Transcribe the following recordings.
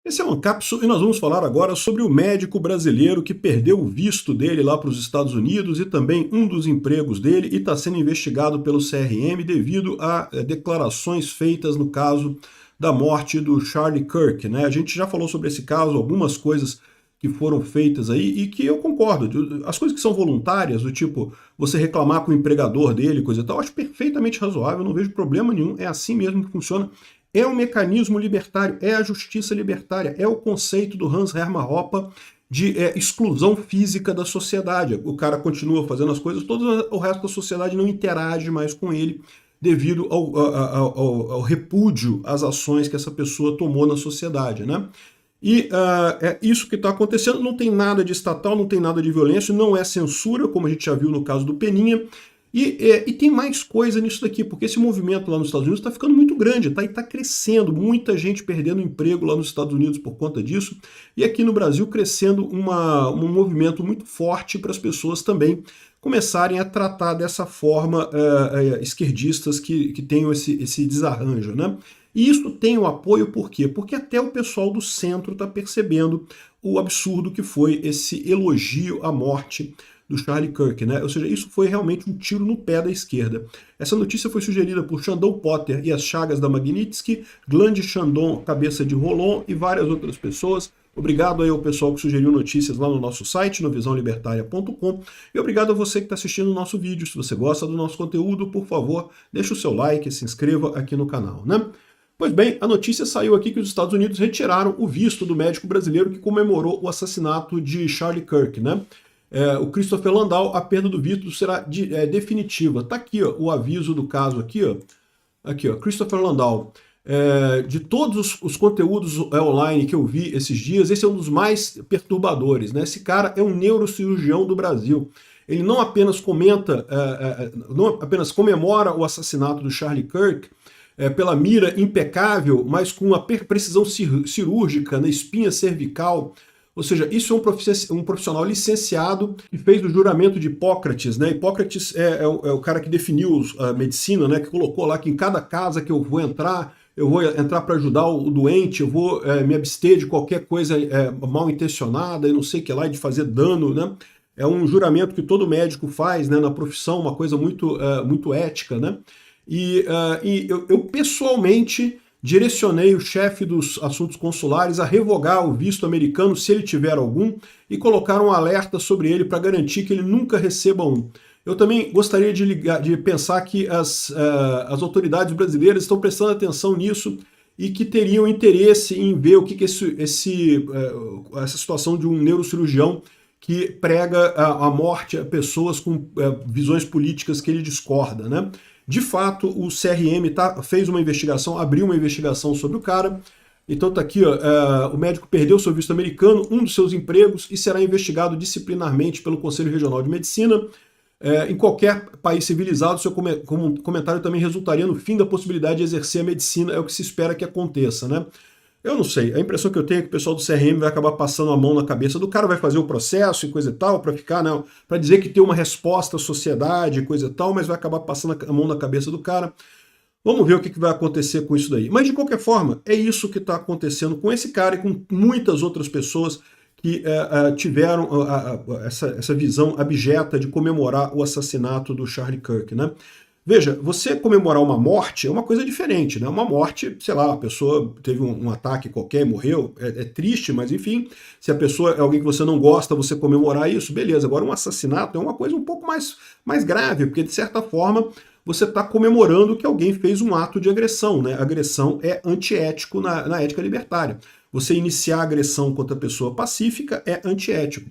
Esse é o Ancapsu e nós vamos falar agora sobre o médico brasileiro que perdeu o visto dele lá para os Estados Unidos e também um dos empregos dele e está sendo investigado pelo CRM devido a declarações feitas no caso da morte do Charlie Kirk, né? A gente já falou sobre esse caso, algumas coisas que foram feitas aí e que eu concordo. As coisas que são voluntárias, do tipo você reclamar com o empregador dele, coisa e tal, eu acho perfeitamente razoável, não vejo problema nenhum, é assim mesmo que funciona. É o mecanismo libertário, é a justiça libertária, é o conceito do Hans Hermann Hoppe de exclusão física da sociedade. O cara continua fazendo as coisas, todo o resto da sociedade não interage mais com ele devido ao repúdio às ações que essa pessoa tomou na sociedade, né? E é isso que está acontecendo, não tem nada de estatal, não tem nada de violência, não é censura, como a gente já viu no caso do Peninha. E tem mais coisa nisso daqui, porque esse movimento lá nos Estados Unidos está ficando muito grande, tá? E está crescendo, muita gente perdendo emprego lá nos Estados Unidos por conta disso, e aqui no Brasil crescendo um movimento muito forte para as pessoas também começarem a tratar dessa forma esquerdistas que tenham esse desarranjo, né? E isso tem o apoio por quê? Porque até o pessoal do centro está percebendo o absurdo que foi esse elogio à morte do Charlie Kirk, né? Ou seja, isso foi realmente um tiro no pé da esquerda. Essa notícia foi sugerida por Xandão Potter e as Chagas da Magnitsky, Glande Chandon, Cabeça de Rolon e várias outras pessoas. Obrigado aí ao pessoal que sugeriu notícias lá no nosso site, no visãolibertaria.com, e obrigado a você que está assistindo o nosso vídeo. Se você gosta do nosso conteúdo, por favor, deixe o seu like e se inscreva aqui no canal, né? Pois bem, a notícia saiu aqui que os Estados Unidos retiraram o visto do médico brasileiro que comemorou o assassinato de Charlie Kirk, né? O Christopher Landau, a perda do visto será definitiva. Tá aqui, ó, o aviso do caso aqui, ó. Aqui, ó, Christopher Landau. De todos os conteúdos online que eu vi esses dias, esse é um dos mais perturbadores, né? Esse cara é um neurocirurgião do Brasil. Ele não apenas não apenas comemora o assassinato do Charlie Kirk, pela mira impecável, mas com uma precisão cirúrgica na espinha cervical. Ou seja, isso é um profissional licenciado que fez o juramento de Hipócrates, né? Hipócrates é o cara que definiu a medicina, né? Que colocou lá que em cada casa que eu vou entrar para ajudar o doente, eu vou me abster de qualquer coisa mal intencionada e não sei o que lá, de fazer dano, né? É um juramento que todo médico faz, né, na profissão, uma coisa muito ética, né? E eu pessoalmente direcionei o chefe dos assuntos consulares a revogar o visto americano, se ele tiver algum, e colocar um alerta sobre ele para garantir que ele nunca receba um. Eu também gostaria de pensar que as autoridades brasileiras estão prestando atenção nisso e que teriam interesse em ver o que essa situação de um neurocirurgião que prega a morte a pessoas com visões políticas que ele discorda, né? De fato, o CRM fez uma investigação, abriu uma investigação sobre o cara. Então tá aqui, ó, o médico perdeu seu visto americano, um dos seus empregos, e será investigado disciplinarmente pelo Conselho Regional de Medicina. Em qualquer país civilizado, seu comentário também resultaria no fim da possibilidade de exercer a medicina, é o que se espera que aconteça, né? Eu não sei, a impressão que eu tenho é que o pessoal do CRM vai acabar passando a mão na cabeça do cara, vai fazer o processo e coisa e tal, para ficar, né, para dizer que tem uma resposta à sociedade e coisa e tal, mas vai acabar passando a mão na cabeça do cara. Vamos ver o que vai acontecer com isso daí. Mas, de qualquer forma, é isso que está acontecendo com esse cara e com muitas outras pessoas que tiveram essa visão abjeta de comemorar o assassinato do Charlie Kirk, né? Veja, você comemorar uma morte é uma coisa diferente, né? Uma morte, sei lá, a pessoa teve um ataque qualquer e morreu, é triste, mas enfim, se a pessoa é alguém que você não gosta, você comemorar isso, beleza. Agora, um assassinato é uma coisa um pouco mais grave, porque de certa forma você está comemorando que alguém fez um ato de agressão, né? Agressão é antiético na ética libertária. Você iniciar a agressão contra a pessoa pacífica é antiético.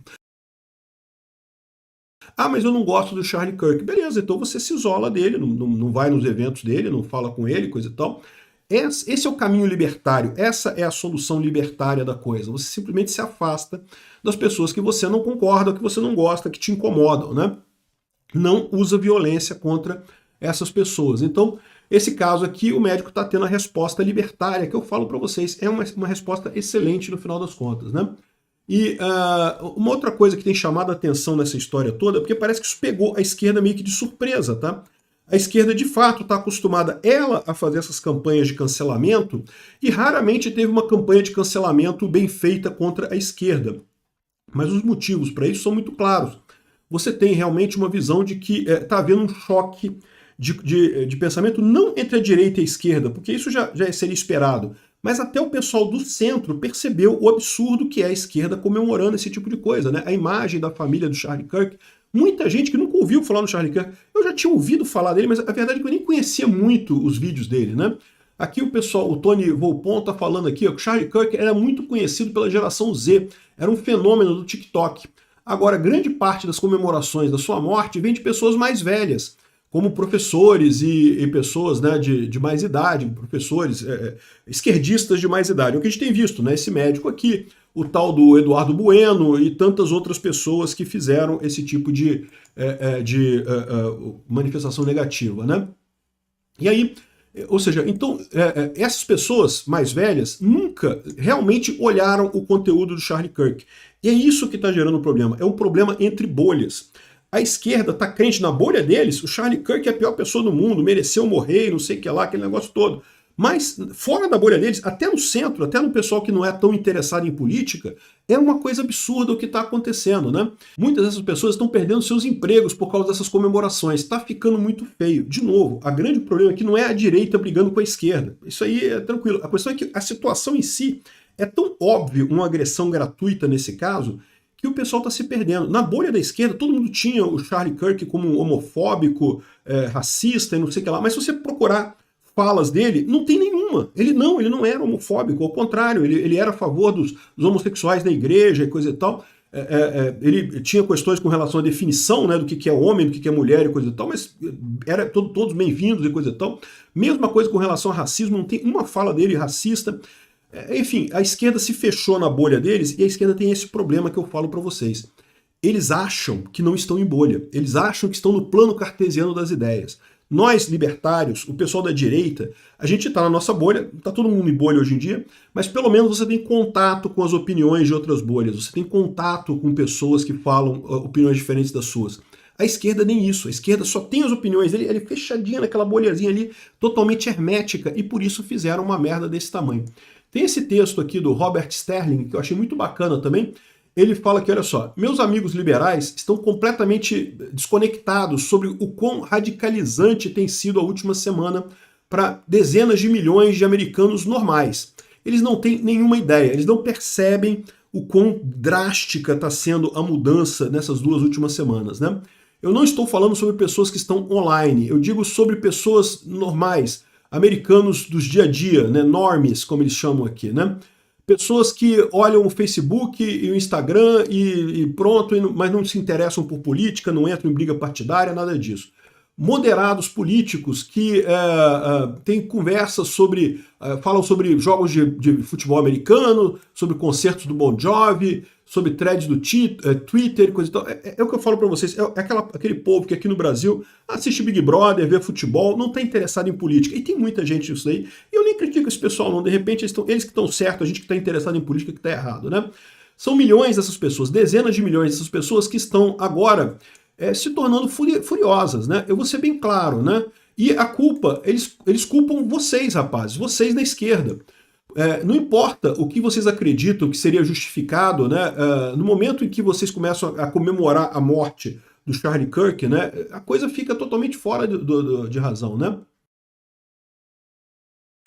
Ah, mas eu não gosto do Charlie Kirk. Beleza, então você se isola dele, não vai nos eventos dele, não fala com ele, coisa e tal. Esse é o caminho libertário, essa é a solução libertária da coisa. Você simplesmente se afasta das pessoas que você não concorda, que você não gosta, que te incomodam, né? Não usa violência contra essas pessoas. Então, esse caso aqui, o médico está tendo a resposta libertária, que eu falo para vocês, é uma resposta excelente no final das contas, né? E uma outra coisa que tem chamado a atenção nessa história toda, porque parece que isso pegou a esquerda meio que de surpresa, tá? A esquerda, de fato, está acostumada, ela, a fazer essas campanhas de cancelamento, e raramente teve uma campanha de cancelamento bem feita contra a esquerda. Mas os motivos para isso são muito claros. Você tem realmente uma visão de que está havendo um choque de pensamento, não entre a direita e a esquerda, porque isso já seria esperado, mas até o pessoal do centro percebeu o absurdo que é a esquerda comemorando esse tipo de coisa, né? A imagem da família do Charlie Kirk, muita gente que nunca ouviu falar no Charlie Kirk, eu já tinha ouvido falar dele, mas a verdade é que eu nem conhecia muito os vídeos dele, né? Aqui o pessoal, o Tony Volpon tá falando aqui, ó, que o Charlie Kirk era muito conhecido pela geração Z, era um fenômeno do TikTok. Agora, grande parte das comemorações da sua morte vem de pessoas mais velhas, como professores e pessoas, né, de mais idade, professores esquerdistas de mais idade. É o que a gente tem visto, né, esse médico aqui, o tal do Eduardo Bueno e tantas outras pessoas que fizeram esse tipo de manifestação negativa, né? E aí, ou seja, então, essas pessoas mais velhas nunca realmente olharam o conteúdo do Charlie Kirk. E é isso que está gerando o problema. É um problema entre bolhas. A esquerda está crente na bolha deles, o Charlie Kirk é a pior pessoa do mundo, mereceu morrer, não sei o que lá, aquele negócio todo. Mas fora da bolha deles, até no centro, até no pessoal que não é tão interessado em política, é uma coisa absurda o que está acontecendo, né? Muitas dessas pessoas estão perdendo seus empregos por causa dessas comemorações. Está ficando muito feio. De novo, o grande problema aqui não é a direita brigando com a esquerda. Isso aí é tranquilo. A questão é que a situação em si é tão óbvio uma agressão gratuita nesse caso, que o pessoal está se perdendo. Na bolha da esquerda, todo mundo tinha o Charlie Kirk como um homofóbico, racista e não sei o que lá, mas se você procurar falas dele, não tem nenhuma. Ele não era homofóbico, ao contrário, ele era a favor dos homossexuais na igreja e coisa e tal. Ele tinha questões com relação à definição, né, do que é homem, do que é mulher e coisa e tal, mas era todos bem-vindos e coisa e tal. Mesma coisa com relação a racismo, não tem uma fala dele racista. Enfim, a esquerda se fechou na bolha deles e a esquerda tem esse problema que eu falo para vocês. Eles acham que não estão em bolha, eles acham que estão no plano cartesiano das ideias. Nós, libertários, o pessoal da direita, a gente está na nossa bolha, está todo mundo em bolha hoje em dia, mas pelo menos você tem contato com as opiniões de outras bolhas, você tem contato com pessoas que falam opiniões diferentes das suas. A esquerda nem isso, a esquerda só tem as opiniões dele, ele é fechadinha naquela bolhazinha ali, totalmente hermética, e por isso fizeram uma merda desse tamanho. Tem esse texto aqui do Robert Sterling, que eu achei muito bacana também. Ele fala que, olha só, meus amigos liberais estão completamente desconectados sobre o quão radicalizante tem sido a última semana para dezenas de milhões de americanos normais. Eles não têm nenhuma ideia, eles não percebem o quão drástica está sendo a mudança nessas 2 últimas semanas, né? Eu não estou falando sobre pessoas que estão online, eu digo sobre pessoas normais, americanos dos dia a dia, né, normies, como eles chamam aqui, né? Pessoas que olham o Facebook e o Instagram e pronto, mas não se interessam por política, não entram em briga partidária, nada disso. Moderados políticos que têm conversas sobre, falam sobre jogos de futebol americano, sobre concertos do Bon Jovi, sobre threads do Twitter, coisa e tal. É o que eu falo para vocês, aquele povo que aqui no Brasil assiste Big Brother, vê futebol, não está interessado em política. E tem muita gente nisso aí. E eu nem critico esse pessoal, não. De repente eles que estão certos, a gente que está interessado em política que está errado, né? São milhões dessas pessoas, dezenas de milhões dessas pessoas que estão agora se tornando furiosas, né? Eu vou ser bem claro, né? E a culpa, eles culpam vocês, rapazes, vocês da esquerda. Não importa o que vocês acreditam que seria justificado, né? No momento em que vocês começam a comemorar a morte do Charlie Kirk, né? A coisa fica totalmente fora de razão, né?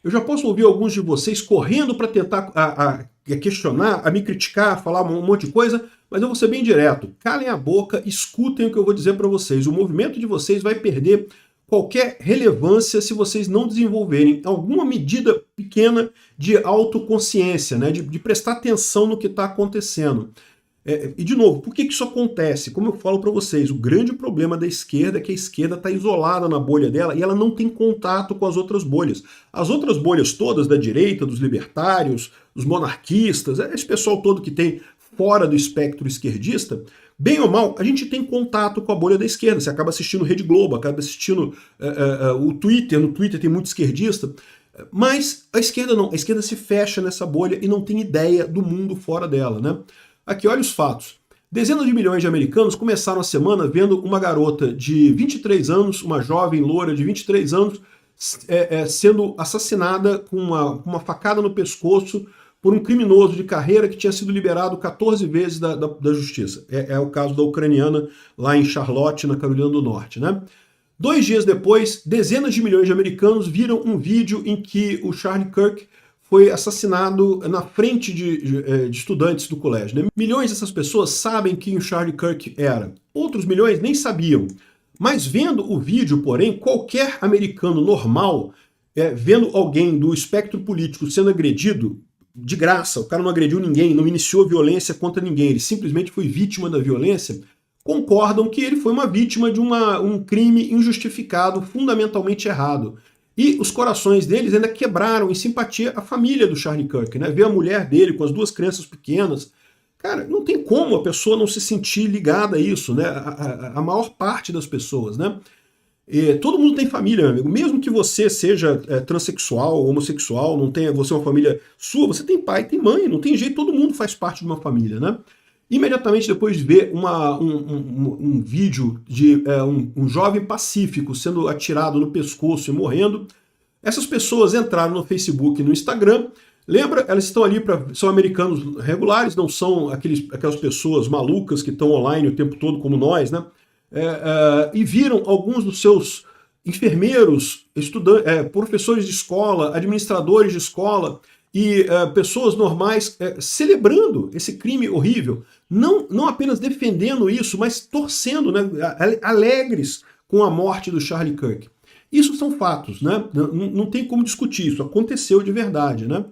Eu já posso ouvir alguns de vocês correndo para tentar a questionar, a me criticar, a falar um monte de coisa, mas eu vou ser bem direto. Calem a boca, escutem o que eu vou dizer para vocês. O movimento de vocês vai perder qualquer relevância se vocês não desenvolverem alguma medida pequena de autoconsciência, né? de prestar atenção no que está acontecendo. E, de novo, por que isso acontece? Como eu falo para vocês, o grande problema da esquerda é que a esquerda está isolada na bolha dela e ela não tem contato com as outras bolhas. As outras bolhas todas da direita, dos libertários, dos monarquistas, esse pessoal todo que tem fora do espectro esquerdista, bem ou mal, a gente tem contato com a bolha da esquerda. Você acaba assistindo Rede Globo, acaba assistindo o Twitter, no Twitter tem muito esquerdista, mas a esquerda não. A esquerda se fecha nessa bolha e não tem ideia do mundo fora dela, né? Aqui, olha os fatos. Dezenas de milhões de americanos começaram a semana vendo uma garota de 23 anos, uma jovem loura de 23 anos, sendo assassinada com uma facada no pescoço por um criminoso de carreira que tinha sido liberado 14 vezes da justiça. É o caso da ucraniana lá em Charlotte, na Carolina do Norte, né? 2 dias depois, dezenas de milhões de americanos viram um vídeo em que o Charlie Kirk foi assassinado na frente de estudantes do colégio, né? Milhões dessas pessoas sabem quem o Charlie Kirk era. Outros milhões nem sabiam. Mas vendo o vídeo, porém, qualquer americano normal, vendo alguém do espectro político sendo agredido, de graça, o cara não agrediu ninguém, não iniciou violência contra ninguém, ele simplesmente foi vítima da violência, concordam que ele foi uma vítima de um crime injustificado, fundamentalmente errado. E os corações deles ainda quebraram em simpatia à família do Charlie Kirk, né? Ver a mulher dele com as 2 crianças pequenas. Cara, não tem como a pessoa não se sentir ligada a isso, né? A maior parte das pessoas, né? Todo mundo tem família, meu amigo. Mesmo que você seja transexual, homossexual, não tenha você é uma família sua, você tem pai, tem mãe, não tem jeito, todo mundo faz parte de uma família, né? Imediatamente depois de ver um vídeo de um jovem pacífico sendo atirado no pescoço e morrendo, essas pessoas entraram no Facebook e no Instagram. Lembra, elas estão ali, são americanos regulares, não são aquelas pessoas malucas que estão online o tempo todo como nós, né? E viram alguns dos seus enfermeiros, professores de escola, administradores de escola e pessoas normais celebrando esse crime horrível, não apenas defendendo isso, mas torcendo, né, alegres com a morte do Charlie Kirk. Isso são fatos, né? Não tem como discutir, isso aconteceu de verdade, né?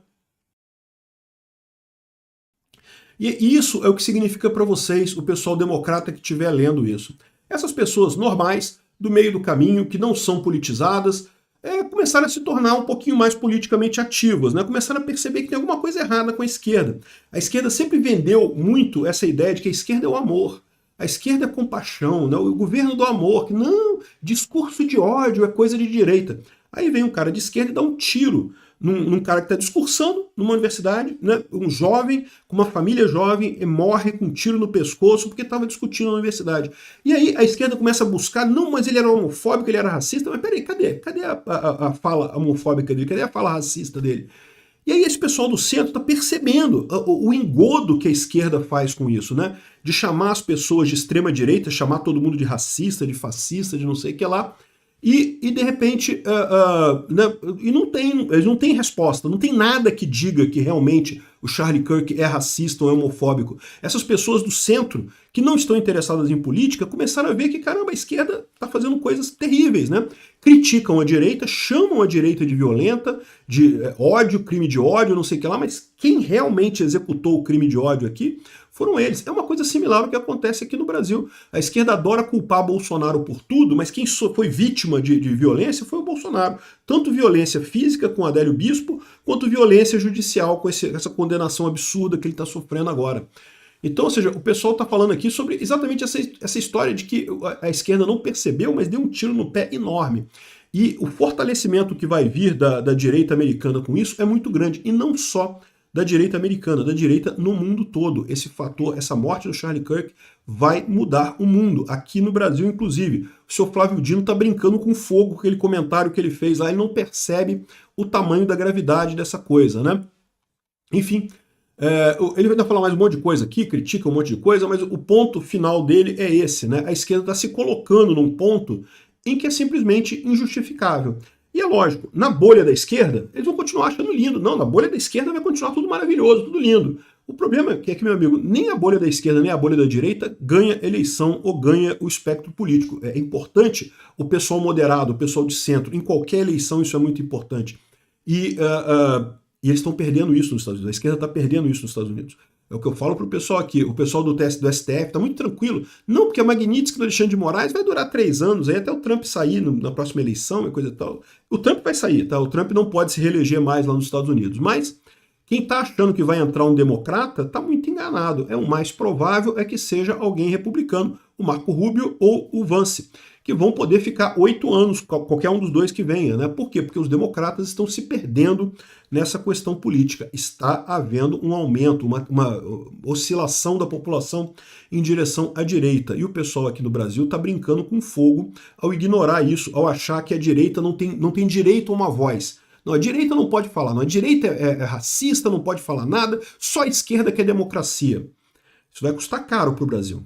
E isso é o que significa para vocês, o pessoal democrata que estiver lendo isso. Essas pessoas normais, do meio do caminho, que não são politizadas, começaram a se tornar um pouquinho mais politicamente ativas, né? Começaram a perceber que tem alguma coisa errada com a esquerda. A esquerda sempre vendeu muito essa ideia de que a esquerda é o amor, a esquerda é compaixão, né? O governo do amor, que não, discurso de ódio é coisa de direita. Aí vem um cara de esquerda e dá um tiro num cara que está discursando numa universidade, né? Um jovem, com uma família jovem, morre com um tiro no pescoço porque estava discutindo na universidade. E aí a esquerda começa a buscar, não, mas ele era homofóbico, ele era racista, mas peraí, cadê a fala homofóbica dele? Cadê a fala racista dele? E aí esse pessoal do centro está percebendo o engodo que a esquerda faz com isso, né? De chamar as pessoas de extrema direita, chamar todo mundo de racista, de fascista, de não sei o que lá, e de repente, né, eles não têm resposta, não tem nada que diga que realmente o Charlie Kirk é racista ou é homofóbico. Essas pessoas do centro, que não estão interessadas em política, começaram a ver que, caramba, a esquerda está fazendo coisas terríveis, né? Criticam a direita, chamam a direita de violenta, de ódio, crime de ódio, não sei o que lá, mas quem realmente executou o crime de ódio aqui foram eles. É uma coisa similar ao que acontece aqui no Brasil. A esquerda adora culpar Bolsonaro por tudo, mas quem foi vítima de violência foi o Bolsonaro. Tanto violência física com Adélio Bispo, quanto violência judicial com essa condenação absurda que ele está sofrendo agora. Então, ou seja, o pessoal está falando aqui sobre exatamente essa história de que a esquerda não percebeu, mas deu um tiro no pé enorme. E o fortalecimento que vai vir da direita americana com isso é muito grande, e não só da direita americana, da direita no mundo todo. Esse fator, essa morte do Charlie Kirk vai mudar o mundo, aqui no Brasil inclusive. O senhor Flávio Dino está brincando com fogo com aquele comentário que ele fez lá, ele não percebe o tamanho da gravidade dessa coisa, né? Enfim, ele vai falar mais um monte de coisa aqui, critica um monte de coisa, mas o ponto final dele é esse, né? A esquerda está se colocando num ponto em que é simplesmente injustificável. E é lógico, na bolha da esquerda, eles vão continuar achando lindo. Não, na bolha da esquerda vai continuar tudo maravilhoso, tudo lindo. O problema é que, meu amigo, nem a bolha da esquerda, nem a bolha da direita ganha eleição ou ganha o espectro político. É importante o pessoal moderado, o pessoal de centro, em qualquer eleição isso é muito importante. E eles estão perdendo isso nos Estados Unidos, a esquerda está perdendo isso nos Estados Unidos. É o que eu falo pro pessoal aqui, o pessoal do STF está muito tranquilo. Não, porque a Magnitsky do Alexandre de Moraes vai durar 3 anos, aí até o Trump sair na próxima eleição e coisa e tal. O Trump vai sair, tá? O Trump não pode se reeleger mais lá nos Estados Unidos. Mas Quem está achando que vai entrar um democrata está muito enganado. O mais provável é que seja alguém republicano, o Marco Rubio ou o Vance, que vão poder ficar 8 anos, qualquer um dos dois que venha, né? Por quê? Porque os democratas estão se perdendo nessa questão política. Está havendo um aumento, uma oscilação da população em direção à direita. E o pessoal aqui no Brasil está brincando com fogo ao ignorar isso, ao achar que a direita não tem direito a uma voz. Não, a direita não pode falar, não, a direita é racista, não pode falar nada, só a esquerda que é democracia. Isso vai custar caro para o Brasil.